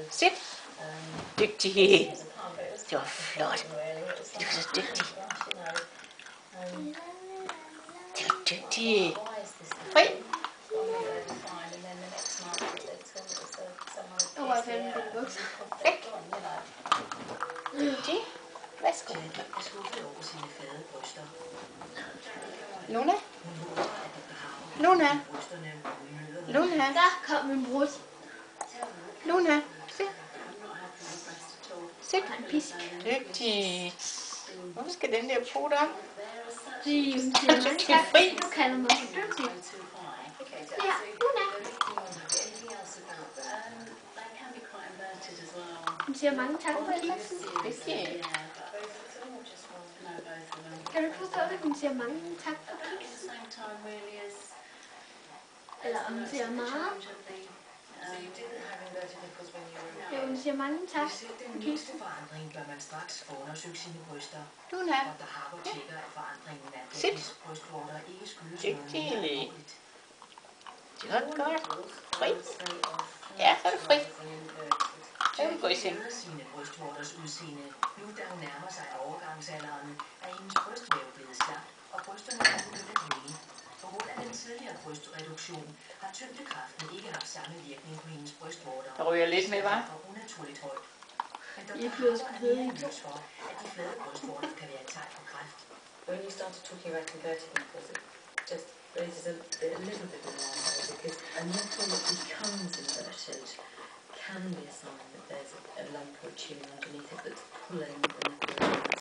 Sit. Dygtig. Det var flot. Du var så dygtig. Det var dygtig. Fri. Væk. Dygtig. Værsgo. Luna. Luna. Luna. Der kom min brud. Luna. Se. Se. En pisk. Dygtig. Hvorfor skal den der putte op? Fordi hun siger mange tak. Fri. Du kalder mig for dygtig. Ja, Luna. Hun siger mange tak for indsatsen. Dygtig. Kan du ikke forstå det? Hun siger mange tak for kiksen. Eller hun siger meget. Ja, hun siger mange tak for kiksen. Luna. Sit. Dygtig. Det var godt. Fri. Ja, så er du fri. Så kan du gå i seng. Sine brystvorters udseende. Nu da hun nærmer sig overgangsalderen, er hendes brystvæv blevet slap, og brysterne er begyndt at hænge. På grund af den tidligere brystreduktion har tyngdekraften ikke haft samme virkning på hendes brystvorter. Der ryger lidt med, hva'? Unaturligt højt. Men Jeg er Dr. blevet Harper skrevet i er nervøs for, at de flade brystvorter kan være et tegn på kræft. When you started talking about converting nipples, it just raises a little bit of alarm because a nipple that becomes inverted can be a sign that there's a lump or tumour underneath it that's pulling the nipple.